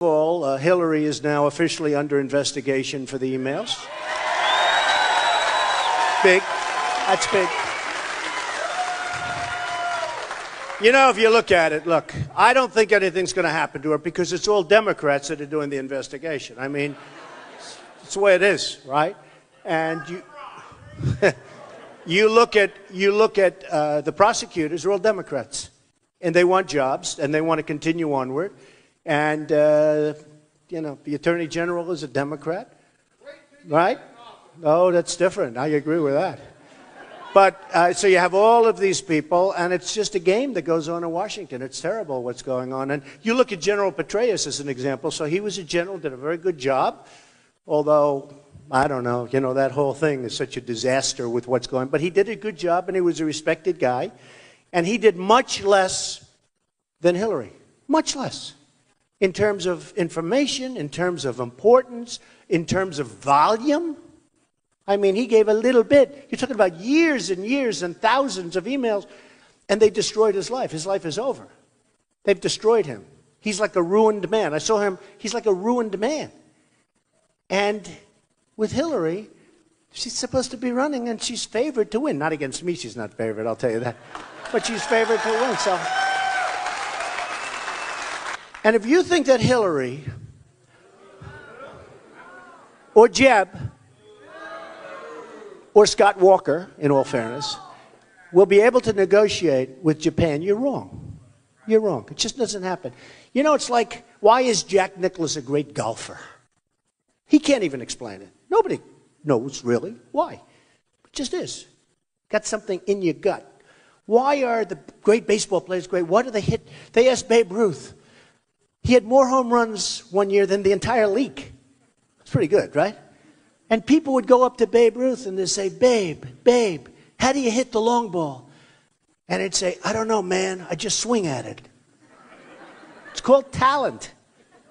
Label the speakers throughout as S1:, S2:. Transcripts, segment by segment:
S1: Of all, Hillary is now officially under investigation for the emails. Big. That's big. You know, if you look at it, look, I don't think anything's going to happen to her because it's all Democrats that are doing the investigation. I mean, it's the way it is, right? And you look at the prosecutors, they're all Democrats. And they want jobs, and they want to continue onward. And, you know, the Attorney General is a Democrat, right? Oh, that's different. I agree with that. But, so you have all of these people, and it's just a game that goes on in Washington. It's terrible what's going on. And you look at General Petraeus as an example. So he was a general, did a very good job, although, I don't know, you know, that whole thing is such a disaster with what's going on. But he did a good job, and he was a respected guy. And he did much less than Hillary, much less. In terms of information, in terms of importance, in terms of volume. I mean, he gave a little bit. You're talking about years and years and thousands of emails, and they destroyed his life. His life is over. They've destroyed him. He's like a ruined man. I saw him. He's like a ruined man. And with Hillary, she's supposed to be running, and she's favored to win. Not against me, she's not favored, I'll tell you that. But she's favored to win, so... And if you think that Hillary or Jeb or Scott Walker, in all fairness, will be able to negotiate with Japan, you're wrong. You're wrong. It just doesn't happen. You know, it's like, why is Jack Nicklaus a great golfer? He can't even explain it. Nobody knows, really, why. It just is. Got something in your gut. Why are the great baseball players great? Why do they hit? They asked Babe Ruth. He had more home runs one year than the entire league. It's pretty good, right? And people would go up to Babe Ruth and they'd say, Babe, how do you hit the long ball? And he'd say, I don't know, man. I just swing at it. It's called talent.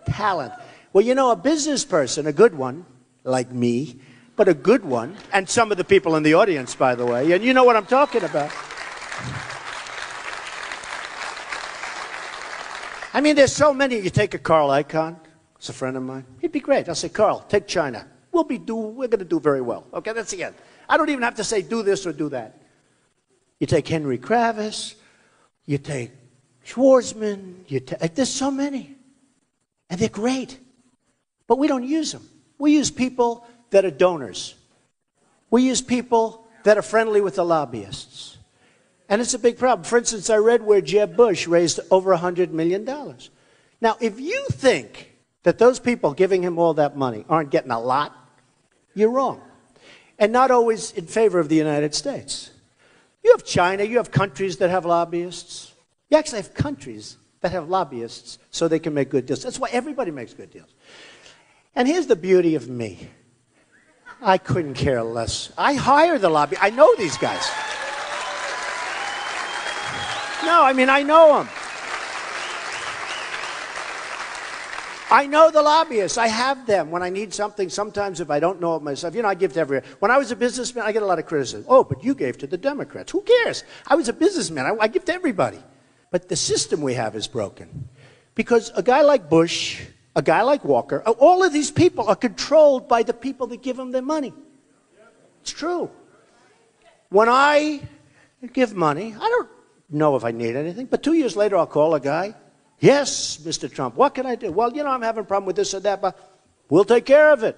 S1: Talent. Well, you know, a business person, a good one, like me, but a good one, and some of the people in the audience, by the way, and you know what I'm talking about. I mean, there's so many. You take a Carl Icahn, it's a friend of mine. He'd be great. I'll say, Carl, take China. We're going to do very well. Okay, that's the end. I don't even have to say do this or do that. You take Henry Kravis. You take Schwarzman. There's so many. And they're great. But we don't use them. We use people that are donors. We use people that are friendly with the lobbyists. And it's a big problem. For instance, I read where Jeb Bush raised over $100 million. Now, if you think that those people giving him all that money aren't getting a lot, you're wrong. And not always in favor of the United States. You have China, you have countries that have lobbyists. You actually have countries that have lobbyists so they can make good deals. That's why everybody makes good deals. And here's the beauty of me. I couldn't care less. I hire the lobby. I know these guys. No, I mean, I know them. I know the lobbyists. I have them when I need something. Sometimes if I don't know it myself, you know, I give to everyone. When I was a businessman, I get a lot of criticism. Oh, but you gave to the Democrats. Who cares? I was a businessman. I give to everybody. But the system we have is broken. Because a guy like Bush, a guy like Walker, all of these people are controlled by the people that give them their money. It's true. When I give money, I don't know if I need anything, but 2 years later I'll call a guy. Yes, Mr. Trump, what can I do? Well, you know, I'm having a problem with this or that, but we'll take care of it.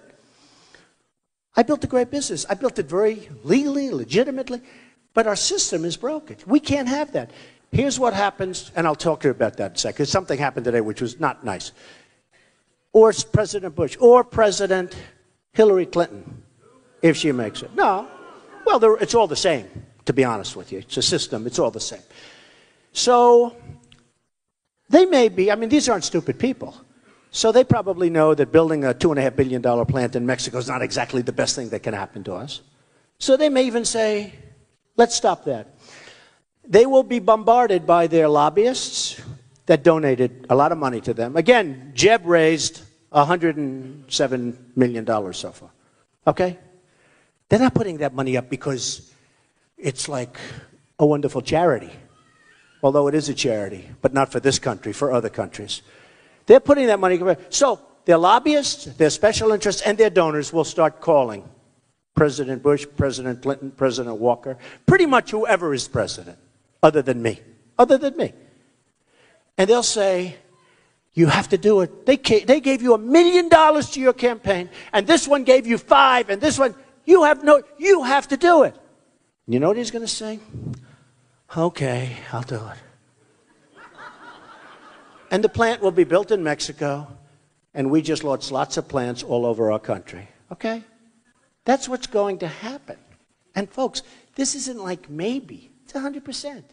S1: I built a great business. I built it very legally, legitimately, but our system is broken. We can't have that. Here's what happens, and I'll talk to you about that in a second, because something happened today which was not nice. Or President Bush, or President Hillary Clinton, if she makes it. No. Well, it's all the same, to be honest with you. It's a system. It's all the same. So they may be, I mean, these aren't stupid people. So they probably know that building a $2.5 billion plant in Mexico is not exactly the best thing that can happen to us. So they may even say, let's stop that. They will be bombarded by their lobbyists that donated a lot of money to them. Again, Jeb raised $107 million so far. Okay? They're not putting that money up because it's like a wonderful charity. Although it is a charity, but not for this country, for other countries. They're putting that money. So their lobbyists, their special interests, and their donors will start calling President Bush, President Clinton, President Walker, pretty much whoever is president, other than me. Other than me. And they'll say, you have to do it. They gave you $1 million to your campaign, and this one gave you $5 million, and this one, you have to do it. You know what he's going to say? Okay, I'll do it. And the plant will be built in Mexico, and we just launched lots of plants all over our country. Okay? That's what's going to happen. And folks, this isn't like maybe. It's 100%.